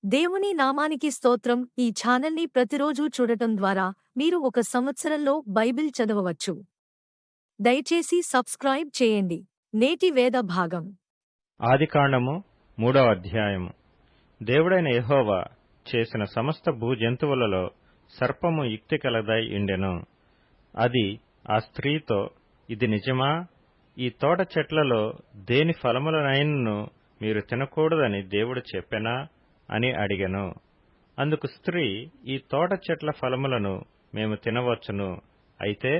దేవుని నామానికి స్తోత్రం. ఈ ఛానల్ని ప్రతిరోజూ చూడటం ద్వారా మీరు ఒక సంవత్సరంలో బైబిల్ చదవవచ్చు. దయచేసి సబ్స్క్రైబ్ చేయండి. నేటి వేద భాగం. ఆదికాండము 3వ అధ్యాయము. దేవుడైన యెహోవా చేసిన సమస్త భూజంతువులలో సర్పము యుక్తి కలదై ఉండెను. అది ఆ స్త్రీతో, ఇది నిజమా? ఈ తోట చెట్లలో దేని ఫలములనైనను మీరు తినకూడదని దేవుడు చెప్పెనా అని అడిగెను. అందుకు స్త్రీ, ఈ తోట చెట్ల ఫలములను మేము తినవచ్చును. అయితే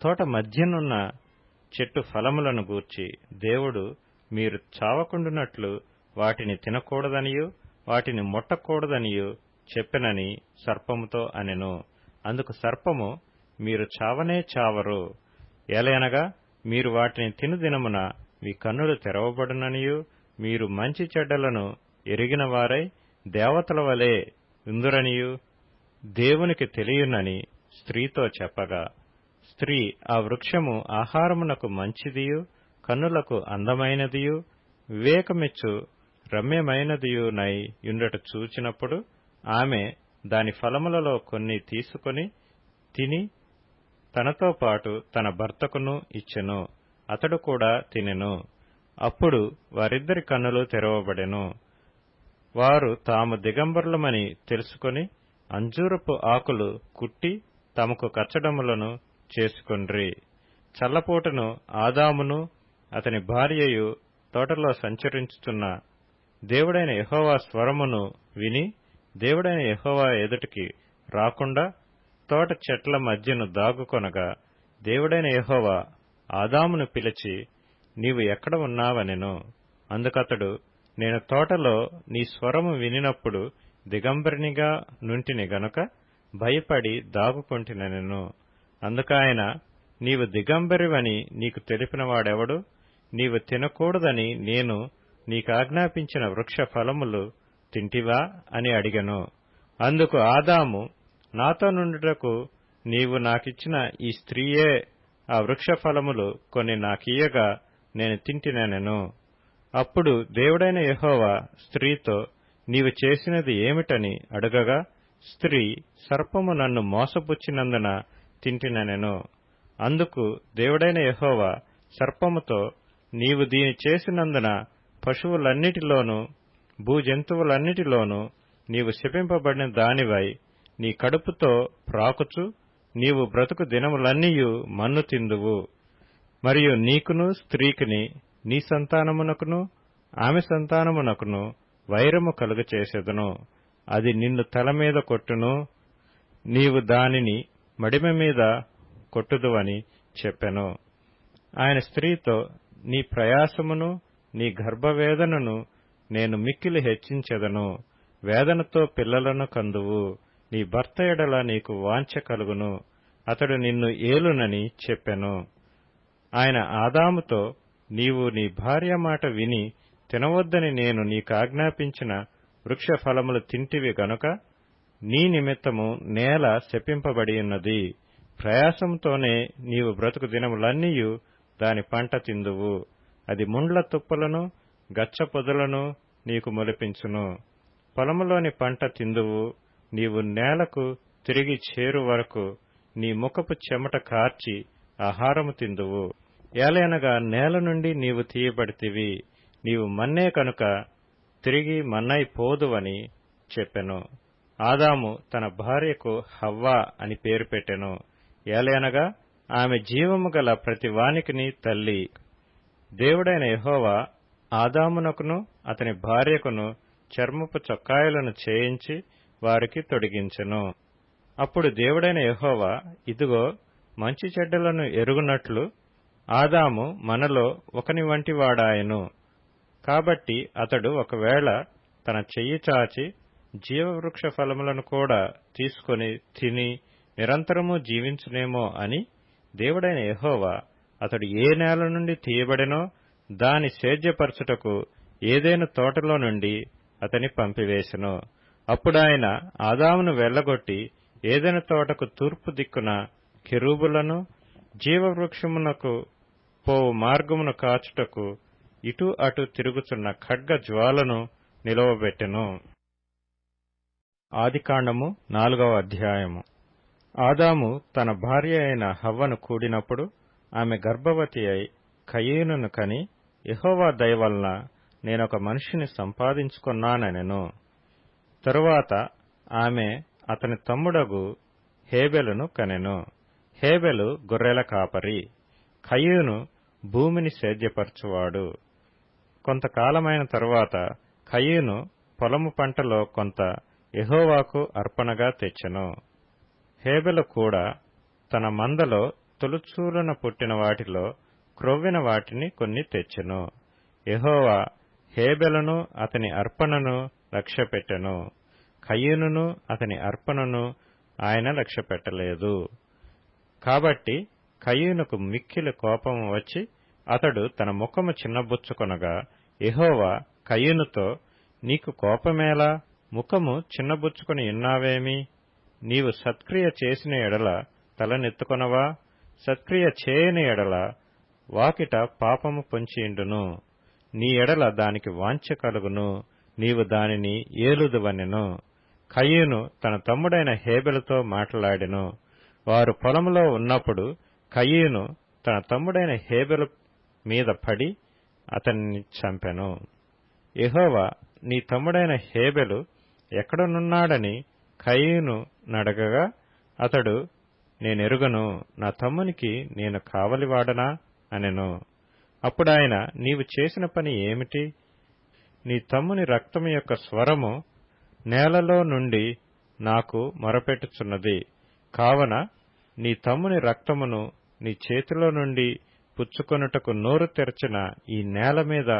తోట మధ్యనున్న చెట్టు ఫలములను గూర్చి దేవుడు మీరు చావకుండునట్లు వాటిని తినకూడదనియూ వాటిని ముట్టకూడదనియూ చెప్పెనని సర్పముతో అనెను. అందుకు సర్పము, మీరు చావనే చావరు. ఏలయనగా మీరు వాటిని తిను దినమున మీ కన్నులు తెరవబడుననియూ మీరు మంచి చెడ్డలను ఎరిగిన వారై దేవతల వలె ఉందురనియూ దేవునికి తెలియునని స్త్రీతో చెప్పగా, స్త్రీ ఆ వృక్షము ఆహారమునకు మంచిదియు కన్నులకు అందమైనదియు వివేకమిచ్చు రమ్యమైనదియునై యుండుట చూచినప్పుడు ఆమె దాని ఫలములలో కొన్ని తీసుకొని తిని తనతో పాటు తన భర్తకును ఇచ్చెను. అతడు కూడా తినెను. అప్పుడు వారిద్దరి కన్నులు తెరవబడెను. వారు తాము దిగంబరులమని తెలుసుకొని అంజూరపు ఆకులు కుట్టి తమకు కచ్చడములను చేసుకొండ్రి. చల్లపూటను ఆదామును అతని భార్యయు తోటలో సంచరించుచున్న దేవుడైన యెహోవా స్వరమును విని దేవుడైన యెహోవా ఎదుటికి రాకుండా తోట చెట్ల మధ్యను దాగుకొనగా, దేవుడైన యెహోవా ఆదామును పిలిచి, నీవు ఎక్కడ ఉన్నావనెను. అందుకతడు, నేను తోటలో నీ స్వరము వినినప్పుడు దిగంబరినిగా నుంటిని గనుక భయపడి దాగుకొంటినెను. అందుకాయన, నీవు దిగంబరివని నీకు తెలిపినవాడెవడు? నీవు తినకూడదని నేను నీకాజ్ఞాపించిన వృక్ష ఫలములు తింటివా అని అడిగెను. అందుకు ఆదాము, నాతో నుండుటకు నీవు నాకిచ్చిన ఈ స్త్రీయే ఆ వృక్ష ఫలములు కొన్ని నాకియ్యగా నేను తింటినెను. అప్పుడు దేవుడైన యెహోవా స్త్రీతో, నీవు చేసినది ఏమిటని అడుగగా, స్త్రీ, సర్పము నన్ను మోసపుచ్చినందున తింటినెను. అందుకు దేవుడైన యెహోవా సర్పముతో, నీవు దీని చేసినందున పశువులన్నిటిలోనూ భూజంతువులన్నిటిలోనూ నీవు శపింపబడిన దానివై నీ కడుపుతో ప్రాకుచు నీవు బ్రతుకు దినములన్నీయు మన్ను తిందువు. మరియు నీకును స్త్రీకిని నీ సంతానమునకును ఆమె సంతానమునకును వైరము కలుగచేసెదను. అది నిన్ను తల మీద కొట్టును, నీవు దానిని మడిమ మీద కొట్టుదువని చెప్పెను. ఆయన స్త్రీతో, నీ ప్రయాసమును నీ గర్భవేదనను నేను మిక్కిలి హెచ్చించెదను. వేదనతో పిల్లలను కందువు. నీ భర్త ఎడల నీకు వాంఛ కలుగును, అతడు నిన్ను ఏలునని చెప్పెను. ఆయన ఆదాముతో, నీవు నీ భార్య మాట విని తినవద్దని నేను నీకాజ్ఞాపించిన వృక్ష ఫలములు తింటివి గనుక నీ నిమిత్తము నేల శపింపబడియున్నది. ప్రయాసంతోనే నీవు బ్రతుకు దినములన్నీయు దాని పంట తిందువు. అది ముండ్ల తుప్పలను గచ్చ పొదలను నీకు మొలిపించును. పొలములోని పంట తిందువు. నీవు నేలకు తిరిగి చేరు వరకు నీ ముఖపు చెమట కార్చి ఆహారము తిందువు. ఏలయనగా నేల నుండి నీవు తీయబడితివి, నీవు మన్నే కనుక తిరిగి మన్నై పోదువని చెప్పెను. ఆదాము తన భార్యకు హవ్వ అని పేరు పెట్టెను. ఏలయనగా ఆమె జీవము గల ప్రతి వానికిని తల్లి. దేవుడైన యెహోవా ఆదామునకును అతని భార్యకును చర్మపు చొక్కాయలను చేయించి వారికి తొడిగించెను. అప్పుడు దేవుడైన యెహోవా, ఇదిగో, మంచి చెడ్డలను ఎరుగునట్లు ఆదాము మనలో ఒకని వంటి వాడాయెను. కాబట్టి అతడు ఒకవేళ తన చెయ్యి చాచి జీవవృక్ష ఫలములను కూడా తీసుకొని తిని నిరంతరము జీవించునేమో అని దేవుడైన యెహోవా అతడు ఏ నేల నుండి తీయబడెనో దాని సేద్యపరచుటకు ఏదెను తోటలో నుండి అతని పంపివేసెను. అప్పుడాయన ఆదామును వెళ్లగొట్టి ఏదెను తోటకు తూర్పు దిక్కున కెరూబులను జీవవృక్షమునకు పోవు మార్గమును కాచుటకు ఇటు అటు తిరుగుచున్న ఖడ్గ జ్వాలను నిలవబెట్టెను. ఆదికాండము 4వ అధ్యాయము. ఆదాము తన భార్య అయిన హవ్వను కూడినప్పుడు ఆమె గర్భవతి అయి కయీనును కని, యెహోవా దయ వలన నేనొక మనిషిని సంపాదించుకొన్నానెను. తరువాత ఆమె అతని తమ్ముడగు హేబెలును కనెను. హేబెలు గొర్రెల కాపరి, కయీను భూమిని సేద్యపరచువాడు. కొంతకాలమైన తరువాత కయీను పొలము పంటలో కొంత యెహోవాకు అర్పణగా తెచ్చెను. హేబెలు కూడా తన మందలో తొలుచూలున పుట్టిన వాటిలో క్రొవ్విన వాటిని కొన్ని తెచ్చెను. యెహోవా హేబెలును అతని అర్పణను లక్ష్యపెట్టెను. కయీనును అతని అర్పణను ఆయన లక్ష్యపెట్టలేదు. కాబట్టి కయీనుకు మిక్కిలి కోపము వచ్చి అతడు తన ముఖము చిన్నబుచ్చుకొనగా, యెహోవా కయీనుతో, నీకు కోపమేలా? ముఖము చిన్నబుచ్చుకొని ఉన్నావేమి? నీవు సత్క్రియ చేసిన ఎడల తలనెత్తుకొనవా? సత్క్రియ చేయని ఎడల వాకిట పాపము పొంచియుండును. నీ ఎడల దానికి వాంఛ కలుగును, నీవు దానిని ఏలుదువనెను. కయీను తన తమ్ముడైన హేబెలుతో మాట్లాడెను. వారు పొలములో ఉన్నప్పుడు కయీను తన తమ్ముడైన హేబెలు మీద పడి అతన్ని చంపెను. యెహోవా, నీ తమ్ముడైన హేబెలు ఎక్కడనున్నాడని కయీను నడగగా, అతడు, నేనెరుగను, నా తమ్మునికి నేను కావలివాడనా అనెను. అప్పుడాయన, నీవు చేసిన పని ఏమిటి? నీ తమ్ముని రక్తము యొక్క స్వరము నేలలో నుండి నాకు మొరపెట్టుచున్నది. కావున నీ తమ్ముని రక్తమును నీ చేతిలో నుండి పుచ్చుకొనుటకు నోరు తెరచిన ఈ నేల మీద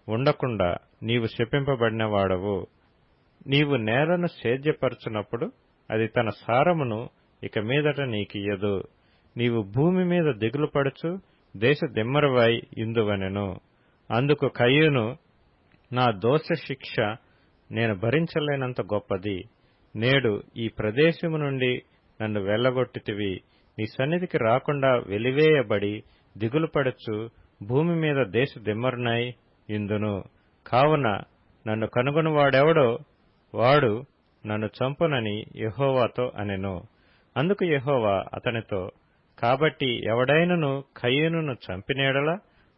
ఉండకుండా నీవు శపింపబడిన వాడవు. నీవు నేలను సేద్యపరచునప్పుడు అది తన సారమును ఇక మీదట నీకియ్యదు. నీవు భూమి మీద దిగులు పడుచు దేశ దిమ్మరువై ఇందువనెను. అందుకు కయీను, నా దోష శిక్ష నేను భరించలేనంత గొప్పది. నేడు ఈ ప్రదేశము నుండి నన్ను వెళ్లగొట్టితివి. నీ సన్నిధికి రాకుండా వెలివేయబడి దిగులు పడుచు భూమి మీద దేశ దిమ్మరునై ఇందును. కావున నన్ను కనుగొనువాడెవడో వాడు నన్ను చంపునని యెహోవాతో అనెను. అందుకు యెహోవా అతనితో, కాబట్టి ఎవడైనను కయీనును చంపినేడల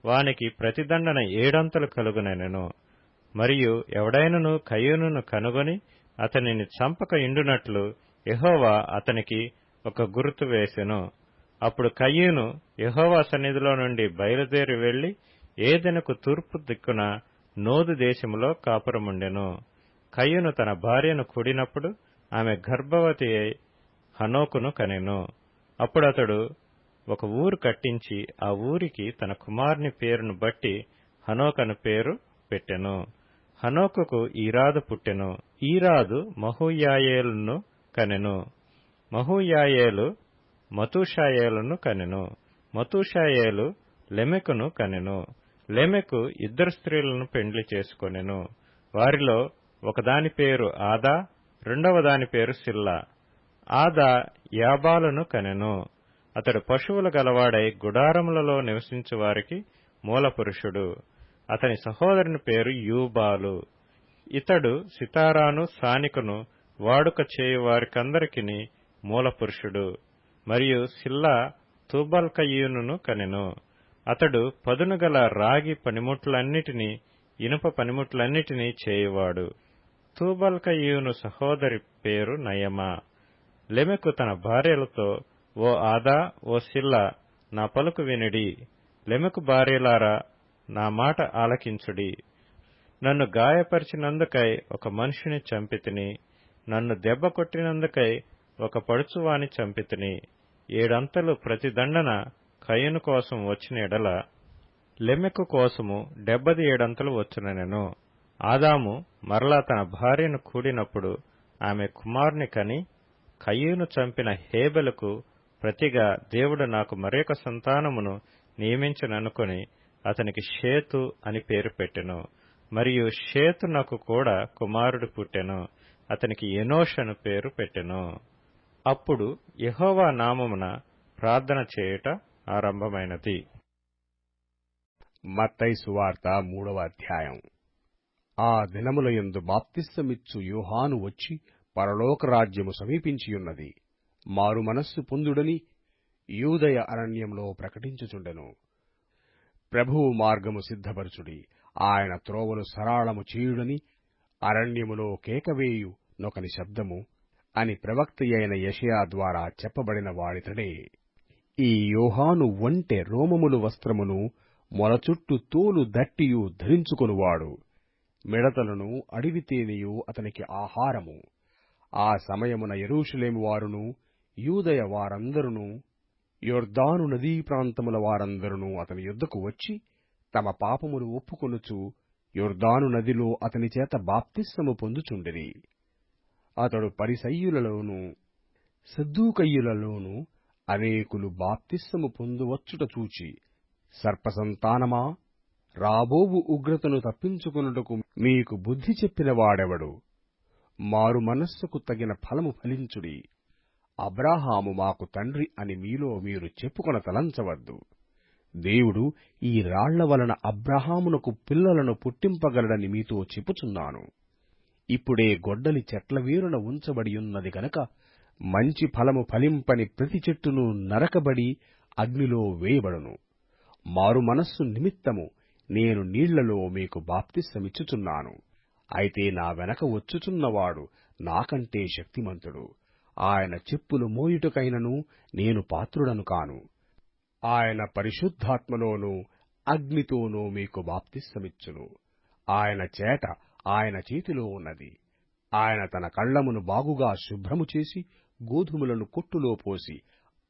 వానికి ప్రతిదండన 7 కలుగునెను. మరియు ఎవడైనను కయీనును కనుగొని అతనిని చంపక ఇండునట్లు యెహోవా అతనికి ఒక గుర్తు వేసెను. అప్పుడు కయీను యెహోవా సన్నిధిలో నుండి బయలుదేరి వెళ్లి ఏదెనుకు తూర్పు దిక్కున నోదు దేశములో కాపురముండెను. కయీను తన భార్యను కూడినప్పుడు ఆమె గర్భవతి అయి హనోకును కనెను. అప్పుడతడు ఒక ఊరు కట్టించి ఆ ఊరికి తన కుమారుని పేరును బట్టి హనోకు అను పేరు పెట్టెను. హనోకుకు ఈరాదు పుట్టెను. ఈరాదు మహూయాయేలును కనెను. మహూయాయేలు మతూషాయేలును కనెను. మతూషాయేలు లెమెకును కనెను. లెమెకు 2 స్త్రీలను పెండ్లి చేసుకొనెను. వారిలో ఒకదాని పేరు ఆదా, రెండవ దాని పేరు సిల్లా. ఆదా యాబాలును కనెను. అతడు పశువులు గలవాడై గుడారములలో నివసించు వారికి మూలపురుషుడు. అతని సహోదరుని పేరు యూబాలు. ఇతడు సితారాను సానికును వాడుక చేయువారికందరికిని మూలపురుషుడు. మరియు సిల్లా తూబల్కయీనును కనెను. అతడు పదునుగల రాగి పనిముట్లన్నిటినీ ఇనుప పనిముట్లన్నిటినీ చేయువాడు. తూబల్కయీను సహోదరి పేరు నయమా. లెమెకు తన భార్యలతో, ఓ ఆదా, ఓ సిల్లా, నా పలుకు వినుడి. లెమెకు భార్యలారా, నా మాట ఆలకించుడి. నన్ను గాయపరిచినందుకై ఒక మనిషిని చంపితిని. నన్ను దెబ్బ కొట్టినందుకై ఒక పడుచువాని చంపితిని. 7 ప్రతిదండన కయీను కోసం వచ్చిన ఎడల లెమెకు కోసము 77 వచ్చునెను. ఆదాము మరలా తన భార్యను కూడినప్పుడు ఆమె కుమారుని కని, కయీను చంపిన హేబెలుకు ప్రతిగా దేవుడు నాకు మరొక సంతానమును నియమించననుకొని అతనికి షేతు అని పేరు పెట్టెను. మరియు షేతునకు కూడా కుమారుడు పుట్టెను. అతనికి ఎనోష్ అను పేరు పెట్టెను. అప్పుడు యెహోవా నామమున ప్రార్థన చేయుట ఆరంభమైనది. మత్తయి సువార్త 3వ అధ్యాయం. ఆ దినములయందు బాప్తిసమిచ్చు యోహాను వచ్చి పరలోక రాజ్యము సమీపించియున్నది, మారు మనస్సు పొందుడని యూదయ అరణ్యంలో ప్రకటించుచుండెను. ప్రభువు మార్గము సిద్ధపరచుడి, ఆయన త్రోవలు సరళము చేయుడని అరణ్యములో కేకవేయు నొకని శబ్దము అని ప్రవక్తయైన యెషయా ద్వారా చెప్పబడిన వాడితడే. ఈ యోహాను ఒంటె రోమములు వస్త్రమును మొలచుట్టు తోలు దట్టియు ధరించుకొనువాడు. మిడతలను అడవి తేనెయు అతనికి ఆహారము. ఆ సమయమున యెరూషలేము వారును యూదయ వారందరును యొర్దాను నదీ ప్రాంతముల వారందరును అతని యొద్దకు వచ్చి తమ పాపములు ఒప్పుకొనుచు యొర్దాను నదిలో అతని చేత బాప్తిస్మము పొందుచుండిరి. అతడు పరిసయ్యులలోనూ సద్దూకయ్యులలోనూ అనేకులు బాప్తిస్మము పొందువచ్చుట చూచి, సర్పసంతానమా, రాబోవు ఉగ్రతను తప్పించుకొనుటకు మీకు బుద్ధి చెప్పిన వాడెవడు? మారు మనస్సుకు తగిన ఫలము ఫలించుడి. అబ్రాహాము మాకు తండ్రి అని మీలో మీరు చెప్పుకొన తలంచవద్దు. దేవుడు ఈ రాళ్ల వలన అబ్రాహామునకు పిల్లలను పుట్టింపగలడని మీతో చెప్పుచున్నాను. ఇప్పుడే గొడ్డలి చెట్ల వేరున ఉంచబడియున్నది గనక మంచి ఫలము ఫలింపని ప్రతి చెట్టును నరకబడి అగ్నిలో వేయబడును. మారు మనస్సు నిమిత్తము నేను నీళ్లలో మీకు బాప్తిస్మమిచ్చుచున్నాను. అయితే నా వెనక వచ్చుచున్నవాడు నాకంటే శక్తిమంతుడు. ఆయన చెప్పులు మోయుటకైనను నేను పాత్రుడను కాను. ఆయన పరిశుద్ధాత్మలోనూ అగ్నితోనూ మీకు బాప్తిస్మమిచ్చును. ఆయన చేట ఆయన చేతిలో ఉన్నది. ఆయన తన కళ్ళమును బాగుగా శుభ్రము చేసి గోధుమలను కొట్టులో పోసి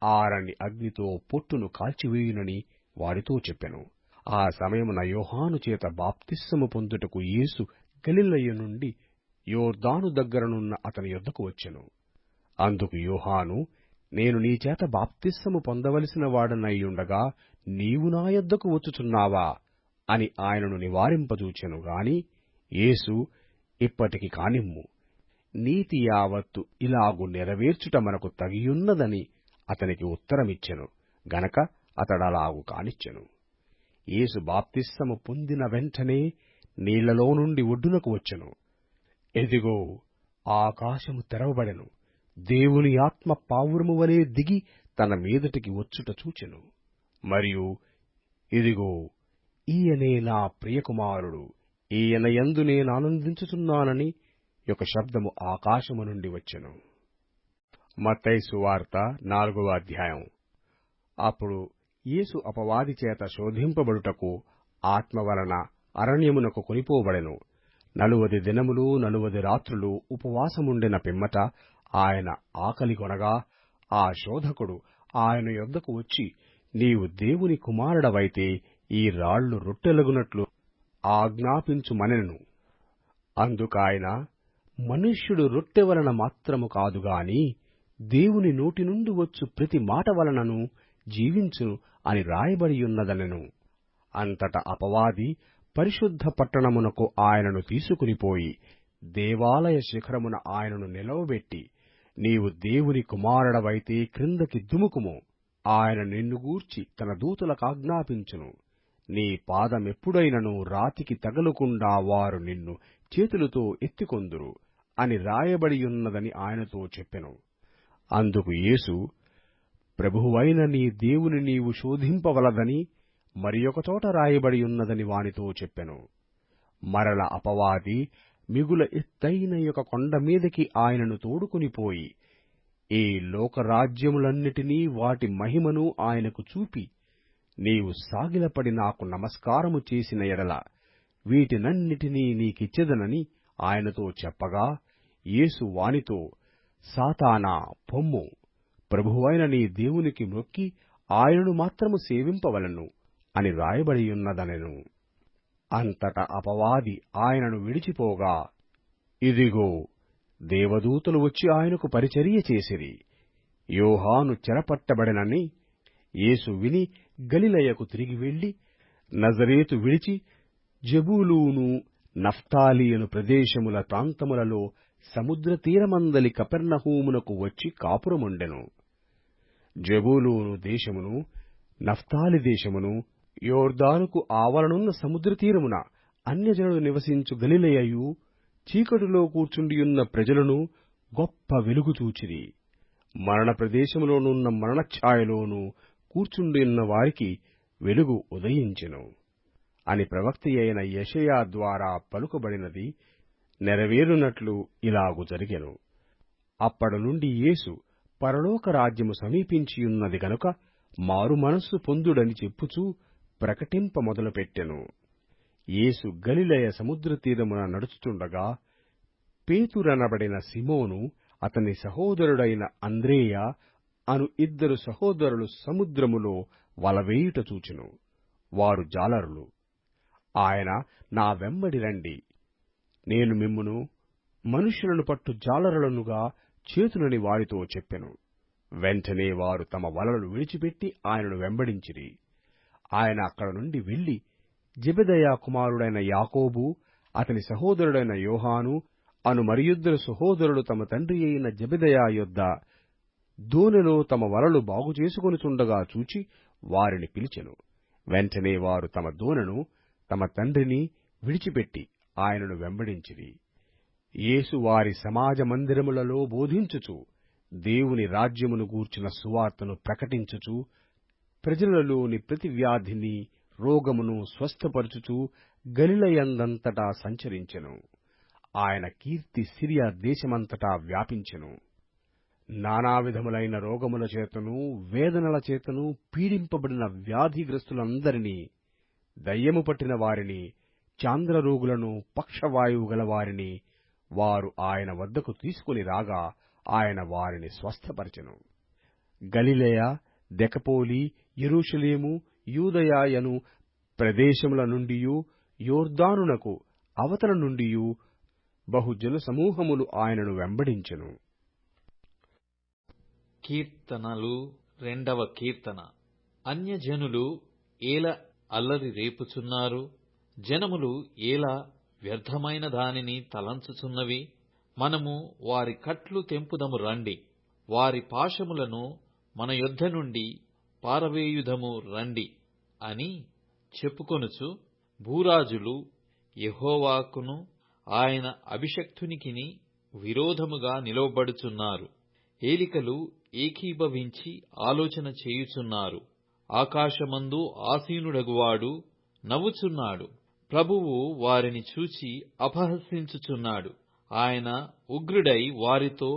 ఆరని అగ్నితో పొట్టును కాల్చివేయునని వాడితో చెప్పెను. ఆ సమయమున యోహాను చేత బాప్తిస్మము పొందుటకు యేసు గలిలయ నుండి యొర్దాను దగ్గరనున్న అతని యొద్దకు వచ్చెను. అందుకు యోహాను, నేను నీ చేత బాప్తిస్మము పొందవలసిన వాడనయ్యుండగా నీవు నా యొద్దకు వచ్చుచున్నావా అని ఆయనను నివారింపజూచెను గాని యేసు, ఇప్పటికి కానిమ్ము, నీతి యావత్తు ఇలాగు నెరవేర్చుట మనకు తగియున్నదని అతనికి ఉత్తరమిచ్చెను గనక అతడలాగు కానిచ్చెను. యేసు బాప్తిస్మము పొందిన వెంటనే నీళ్లలో నుండి ఒడ్డునకు వచ్చెను. ఎదిగో, ఆకాశము తెరవబడెను. దేవుని ఆత్మ పావురము వలె దిగి తన మీదటికి వచ్చుట చూచెను. మరియు ఇదిగో, ఈయనే నా ప్రియకుమారుడు, ఈయన యందు నేనానందించుచున్నానని ఒక శబ్దము ఆకాశము నుండి వచ్చెను. మత్తయి సువార్త 4వ అధ్యాయం. అప్పుడు యేసు అపవాది చేత శోధింపబడుటకు ఆత్మ వలన అరణ్యమునకు కొనిపోబడెను. 40 దినములు 40 రాత్రులు ఉపవాసముండిన పిమ్మట ఆయన ఆకలిగొనగా ఆ శోధకుడు ఆయన యొద్దకు వచ్చి, నీవు దేవుని కుమారుడవైతే ఈ రాళ్లు రొట్టెలగునట్లు ఆజ్ఞాపించుమనెను. అందుకాయన, మనుష్యుడు రొట్టె వలన మాత్రము కాదుగాని దేవుని నోటి నుండి వచ్చు ప్రతి మాట వలనను జీవించును అని రాయబడియున్నదనెను. అంతట అపవాది పరిశుద్ధ పట్టణమునకు ఆయనను తీసుకునిపోయి దేవాలయ శిఖరమున ఆయనను నిలవబెట్టి, నీవు దేవుని కుమారుడవైతే క్రిందకి దుముకుము, ఆయన నిన్ను గూర్చి తన దూతలకాజ్ఞాపించును, నీ పాదమెప్పుడైనను రాతికి తగలకుండా వారు నిన్ను చేతులతో ఎత్తికొందురు అని రాయబడియున్నదని ఆయనతో చెప్పెను. అందుకు యేసు, ప్రభువైన నీ దేవుని నీవు శోధింపవలదని మరి ఒకచోట రాయబడియున్నదని వానితో చెప్పెను. మరల అపవాది మిగుల ఎత్తైన ఒక కొండ మీదకి ఆయనను తోడుకొనిపోయి ఈ లోకరాజ్యములన్నిటినీ వాటి మహిమను ఆయనకు చూపి, నీవు సాగిలపడి నాకు నమస్కారము చేసిన ఎడల వీటినన్నిటినీ నీకిచ్చెదనని ఆయనతో చెప్పగా, యేసు వానితో, సాతానా పొమ్ము, ప్రభువైన నీ దేవునికి మొక్కి ఆయనను మాత్రము సేవింపవలెను అని రాయబడియున్నదనెను. అంతట అపవాది ఆయనను విడిచిపోగా, ఇదిగో, దేవదూతలు వచ్చి ఆయనకు పరిచర్య చేసిరి. యోహాను చెరపట్టబడెనని యేసు విని గలిలయకు తిరిగి వెళ్లి నజరేతు విడిచి జెబూలూను నఫ్తాలి అను ప్రదేశముల ప్రాంతములలో సముద్ర తీరమందలి కపెర్నహూమునకు వచ్చి కాపురముండెను. జెబూలూను దేశమును నఫ్తాలి దేశమును యొర్దానుకు ఆవలనున్న సముద్ర తీరమున అన్యజనులు నివసించు గలిలయయు చీకటిలో కూర్చుండియున్న ప్రజలను గొప్ప వెలుగు చూచిరి. మరణ ప్రదేశములోనున్న మరణఛాయలోనూ కూర్చుండిన్న వారికి వెలుగు ఉదయించెను అని ప్రవక్తయైన యెషయా ద్వారా పలుకబడినది నెరవేరునట్లు ఇలాగు జరిగెను. అప్పటి నుండి యేసు పరలోక రాజ్యము సమీపించియున్నది గనుక మారుమనస్సు పొందుడని చెప్పుచూ ప్రకటింప మొదలుపెట్టెను. యేసు గలిలయ సముద్ర తీరమున నడుచుచుండగా పేతురనబడిన సిమోను, అతని సహోదరుడైన అంద్రేయ అను ఇద్దరు సహోదరులు సముద్రములో వలవేయుట చూచెను. వారు జాలరులు. ఆయన, నా వెంబడి రండి, నేను మిమ్మును మనుష్యులను పట్టు జాలరులనుగా చేతునని వారితో చెప్పెను. వెంటనే వారు తమ వలలు విడిచిపెట్టి ఆయనను వెంబడించిరి. ఆయన అక్కడ నుండి వెళ్లి జెబెదయి కుమారుడైన యాకోబు, అతని సహోదరుడైన యోహాను అను మరియిద్దరు సహోదరులు తమ తండ్రి అయిన జెబెదయి యొద్ద దోణిలో తమ వలలు బాగుచేసుకొనుచుండగా చూచి వారిని పిలిచెను. వెంటనే వారు తమ దోణెను తమ తండ్రిని విడిచిపెట్టి ఆయనను వెంబడించిరి. యేసు వారి సమాజ మందిరములలో బోధించుచు, దేవుని రాజ్యమును గూర్చిన సువార్తను ప్రకటించుచు, ప్రజలలోని ప్రతి వ్యాధిని రోగమును స్వస్థపరచుచు గలిలయందంతటా సంచరించెను. ఆయన కీర్తి సిరియా దేశమంతటా వ్యాపించెను. నానావిధములైన రోగముల చేతను వేదనల చేతను పీడింపబడిన వ్యాధిగ్రస్తులందరినీ, దయ్యము పట్టిన వారిని, చాంద్రరోగులను, పక్షవాయువు గలవారిని వారు ఆయన వద్దకు తీసుకుని రాగా ఆయన వారిని స్వస్థపరచెను. గలిలయ, దెకపోలి, యెరూషలేము, యూదయ ప్రదేశముల నుండియూ యోర్దానునకు అవతల నుండియూ బహుజన సమూహములు ఆయనను వెంబడించెను. కీర్తనలు 2వ కీర్తన. అన్యజనులు ఏల అల్లరి రేపుచున్నారు, జనములు ఏల వ్యర్థమైన దానిని తలంచుచున్నవి. మనము వారి కట్లు తెంపుదము రండి, వారి పాశములను మన యొద్ద నుండి పారవేయుదము రండి అని చెప్పుకొనుచు భూరాజులు యెహోవాకును ఆయన అభిషిక్తునికిని విరోధముగా నిలవబడుచున్నారు. ఏలికలు ఏకీభవించి ఆలోచన చేయుచున్నారు. ఆకాశమందు ఆసీనుడగువాడు నవ్వుచున్నాడు. ప్రభువు వారిని చూచి అపహసించుచున్నాడు. ఆయన ఉగ్రుడై వారితో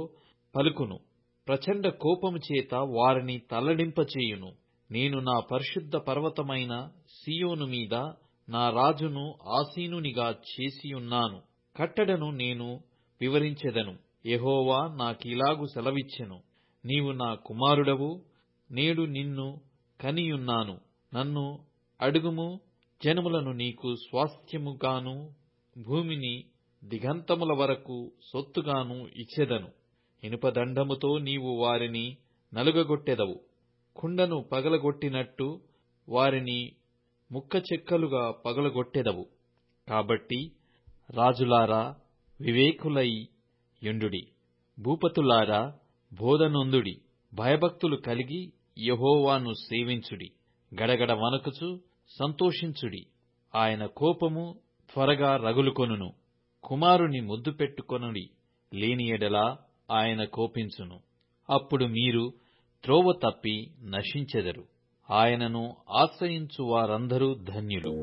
పలుకును. ప్రచండ కోపము చేత వారిని తల్లడింపచేయును. నేను నా పరిశుద్ధ పర్వతమైన సీయోను మీద నా రాజును ఆసీనునిగా చేసియున్నాను. కట్టడను నేను వివరించెదను. యెహోవా నాకీలాగు సెలవిచ్చెను. నీవు నా కుమారుడవు, నేడు నిన్ను కనియున్నాను. నన్ను అడుగుము, జనములను నీకు స్వాస్థ్యముగాను భూమిని దిగంతముల వరకు సొత్తుగాను ఇచ్చెదను. ఇనుపదండముతో నీవు వారిని నలుగగొట్టెదవు. కుండను పగలగొట్టినట్టు వారిని ముక్కచెక్కలుగా పగలగొట్టెదవు. కాబట్టి రాజులారా వివేకులై యుండుడి, భూపతులారా బోధనొందుడి. భయభక్తులు కలిగి యెహోవాను సేవించుడి. గడగడ వణకుచు సంతోషించుడి. ఆయన కోపము త్వరగా రగులుకొనును. కుమారుని ముద్దు పెట్టుకొనుడి, లేని యెడల ఆయన కోపించును. అప్పుడు మీరు త్రోవ తప్పి నశించెదరు. ఆయనను ఆశ్రయించు వారందరూ ధన్యులు.